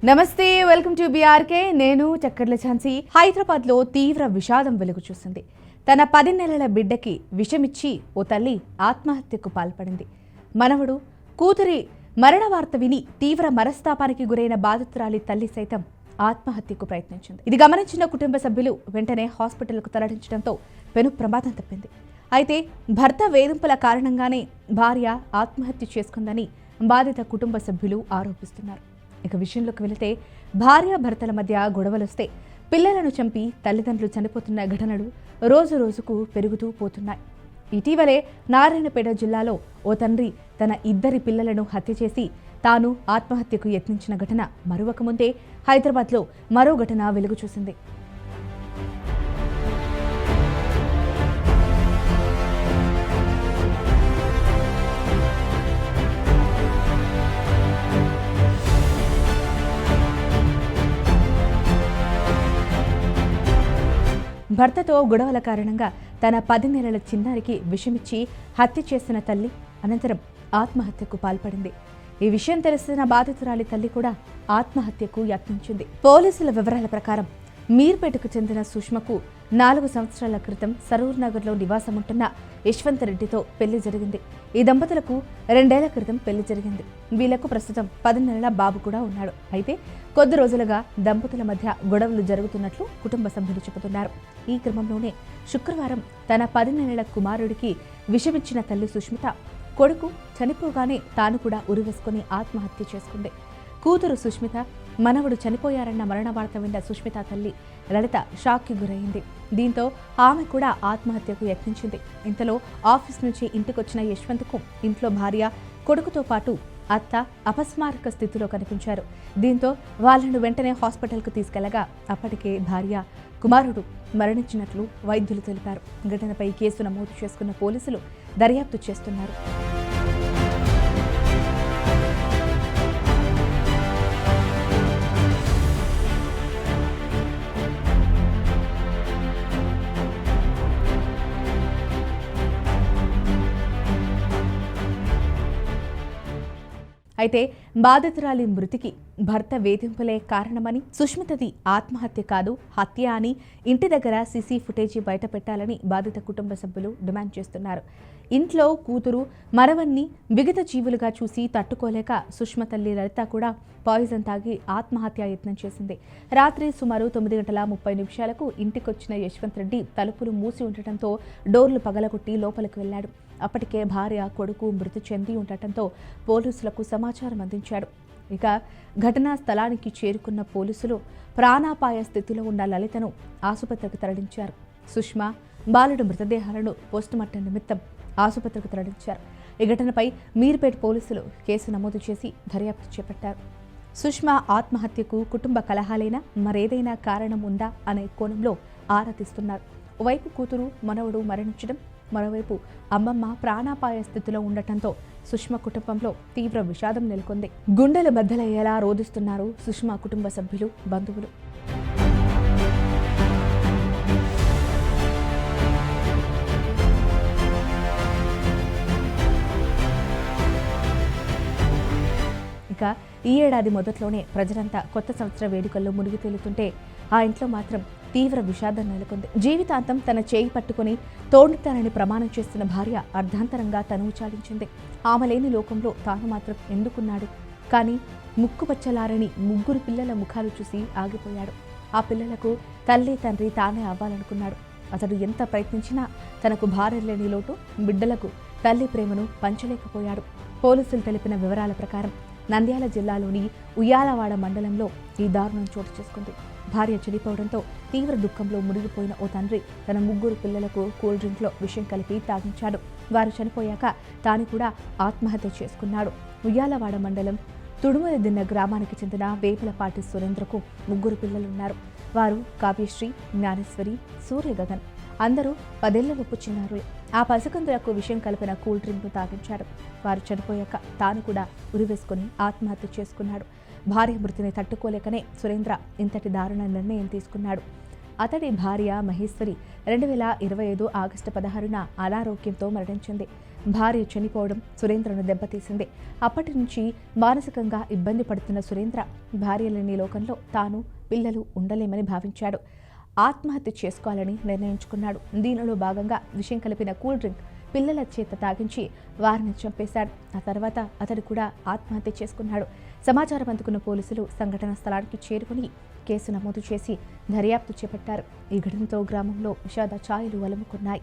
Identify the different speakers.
Speaker 1: నమస్తే, welcome to BRK. నేను చక్కర్ల ఝాన్సీ. హైదరాబాద్లో తీవ్ర విషాదం వెలుగు చూసింది. తన 10 నెలల బిడ్డకి విషమిచ్చి ఓ తల్లి ఆత్మహత్యకు పాల్పడింది. మనవడు కూతురి మరణ వార్త విని తీవ్ర మనస్తాపానికి గురైన బాధితురాలి తల్లి సైతం ఆత్మహత్యకు ప్రయత్నించింది. ఇది గమనించిన కుటుంబ సభ్యులు వెంటనే హాస్పిటల్కు తరలించడంతో పెను ప్రమాదం తప్పింది. అయితే భర్త వేధింపుల కారణంగానే భార్య ఆత్మహత్య చేసుకుందని బాధిత కుటుంబ సభ్యులు ఆరోపిస్తున్నారు. ఇక విషయంలోకి వెళితే భార్యాభర్తల మధ్య గొడవలొస్తే పిల్లలను చంపి తల్లిదండ్రులు చనిపోతున్న ఘటనలు రోజు రోజుకు పెరుగుతూ పోతున్నాయి. ఇటీవలే నారాయణపేట జిల్లాలో ఓ తండ్రి తన 2 పిల్లలను హత్య చేసి తాను ఆత్మహత్యకు యత్నించిన ఘటన మరువకముందే హైదరాబాద్లో మరో ఘటన వెలుగు చూసింది. భర్తతో గొడవల కారణంగా తన 10 నెలల చిన్నారికి విషమిచ్చి హత్య చేసిన తల్లి అనంతరం ఆత్మహత్యకు పాల్పడింది. ఈ విషయం తెలిసిన బాధితురాలి తల్లి కూడా ఆత్మహత్యకు యత్నించింది. పోలీసుల వివరాల ప్రకారం మీర్పేటకు చెందిన సుష్మకు 4 సంవత్సరాల క్రితం సరూర్ నగర్లో నివాసముంటున్న యశ్వంత్ రెడ్డితో పెళ్లి జరిగింది. ఈ దంపతులకు 2 ఏళ్ల క్రితం పెళ్లి జరిగింది. వీళ్లకు ప్రస్తుతం 10 నెలల బాబు కూడా ఉన్నాడు. అయితే కొద్ది రోజులుగా దంపతుల మధ్య గొడవలు జరుగుతున్నట్లు కుటుంబ సభ్యులు చెబుతున్నారు. ఈ క్రమంలోనే శుక్రవారం తన 10 నెలల కుమారుడికి విషమిచ్చిన తల్లి సుష్మిత కొడుకు చనిపోగానే తాను కూడా ఉరివేసుకుని ఆత్మహత్య చేసుకుంది. కూతురు సుష్మిత మనవడు చనిపోయారన్న మరణ వార్త విన్న సుష్మిత తల్లి లలిత షాక్కి గురైంది. దీంతో ఆమె కూడా ఆత్మహత్యకు యత్నించింది. ఇంతలో ఆఫీస్ నుంచి ఇంటికొచ్చిన యశ్వంత్కు ఇంట్లో భార్య, కొడుకుతో పాటు అత్త అపస్మారక స్థితిలో కనిపించారు. దీంతో వాళ్లను వెంటనే హాస్పిటల్కు తీసుకెళ్లగా అప్పటికే భార్య, కుమారుడు మరణించినట్లు వైద్యులు తెలిపారు. ఘటనపై కేసు నమోదు చేసుకున్న పోలీసులు దర్యాప్తు చేస్తున్నారు. అయితే బాధితురాలి మృతికి భర్త వేధింపులే కారణమని, సుష్మితది ఆత్మహత్య కాదు హత్య అని ఇంటి దగ్గర సీసీ ఫుటేజీ బయట పెట్టాలని బాధిత కుటుంబ సభ్యులు డిమాండ్ చేస్తున్నారు. ఇంట్లో కూతురు మనవన్ని విగత జీవులుగా చూసి తట్టుకోలేక సుష్మ తల్లి లలిత కూడా పాయిజన్ తాగి ఆత్మహత్య యత్నం చేసింది. రాత్రి సుమారు 9:30 ఇంటికొచ్చిన యశ్వంత్ రెడ్డి తలుపులు మూసి ఉండటంతో డోర్లు పగలగొట్టి లోపలికి వెళ్లాడు. అప్పటికే భార్య, కొడుకు మృతి చెంది ఉండటంతో పోలీసులకు సమాచారం అందించాడు. ఇక ఘటనా స్థలానికి చేరుకున్న పోలీసులు ప్రాణాపాయ స్థితిలో ఉన్న లలితను ఆసుపత్రికి తరలించారు. సుష్మ, బాలుడు మృతదేహాలను పోస్టుమార్టం నిమిత్తం ఆసుపత్రికి తరలించారు. ఈ ఘటనపై మీర్పేట్ పోలీసులు కేసు నమోదు చేసి దర్యాప్తు చేపట్టారు. సుష్మ ఆత్మహత్యకు కుటుంబ కలహాలైనా మరేదైనా కారణం ఉందా అనే కోణంలో ఆరా తీస్తున్నారు. ఓవైపు కూతురు, మనవడు మరణించడం, మరోవైపు అమ్మమ్మ ప్రాణాపాయ స్థితిలో ఉండటంతో సుష్మ కుటుంబంలో తీవ్ర విషాదం నెలకొంది. గుండెలు బద్దలయ్యేలా రోధిస్తున్నారు సుష్మ కుటుంబ సభ్యులు, బంధువులు. ఇక ఈ ఏడాది మొదట్లోనే ప్రజలంతా కొత్త సంవత్సర వేడుకల్లో మునిగి తేలుతుంటే ఆ ఇంట్లో మాత్రం తీవ్ర విషాదం నెలకొంది. జీవితాంతం తన చేయి పట్టుకుని తోడుతానని ప్రమాణం చేస్తున్న భార్య అర్ధాంతరంగా తనువు చాలించింది. ఆమె లేని లోకంలో తాను మాత్రం ఎందుకున్నాడు? కానీ ముక్కుపచ్చలారని 3 పిల్లల ముఖాలు చూసి ఆగిపోయాడు. ఆ పిల్లలకు తల్లి, తండ్రి తానే అవ్వాలనుకున్నాడు. అతడు ఎంత ప్రయత్నించినా తనకు భార్య లేని లోటు, బిడ్డలకు తల్లి ప్రేమను పంచలేకపోయాడు. పోలీసులు తెలిపిన వివరాల ప్రకారం నంద్యాల జిల్లాలోని ఉయ్యాలవాడ మండలంలో ఈ దారుణం చోటు చేసుకుంది. భార్య చనిపోవడంతో తీవ్ర దుఃఖంలో మునిగిపోయిన ఓ తండ్రి తన 3 పిల్లలకు కూల్ డ్రింక్లో విషం కలిపి తాగించాడు. వారు చనిపోయాక తాను కూడా ఆత్మహత్య చేసుకున్నాడు. ఉయ్యాలవాడ మండలం తుడుమలదిన్న గ్రామానికి చెందిన వేపులపాటి సురేంద్రకు 3 పిల్లలున్నారు. వారు కావ్యశ్రీ, జ్ఞానేశ్వరి, సూర్యగగన్. అందరూ 10 ఏళ్లలోపు చిన్నారులే. ఆ పసికందులకు విషయం కలిపిన కూల్ డ్రింక్ను తాగించాడు. వారు చనిపోయాక తాను కూడా ఉరివేసుకుని ఆత్మహత్య చేసుకున్నాడు. భార్య మృతిని తట్టుకోలేకనే సురేంద్ర ఇంతటి దారుణ నిర్ణయం తీసుకున్నాడు. అతడి భార్య మహేశ్వరి 2025 ఆగస్టు 16న అనారోగ్యంతో మరణించింది. భార్య చనిపోవడం సురేంద్రను దెబ్బతీసింది. అప్పటి నుంచి మానసికంగా ఇబ్బంది పడుతున్న సురేంద్ర భార్య లేని లోకంలో తాను, పిల్లలు ఉండలేమని భావించాడు. ఆత్మహత్య చేసుకోవాలని నిర్ణయించుకున్నాడు. దీనిలో భాగంగా విషం కలిపిన కూల్ డ్రింక్ పిల్లల చేత తాగించి వారిని చంపేశాడు. ఆ తర్వాత అతడు కూడా ఆత్మహత్య చేసుకున్నాడు. సమాచారం అందుకున్న పోలీసులు సంఘటన స్థలానికి చేరుకుని కేసు నమోదు చేసి దర్యాప్తు చేపట్టారు. ఈ ఘటనతో గ్రామంలో విషాద ఛాయలు అలుముకున్నాయి.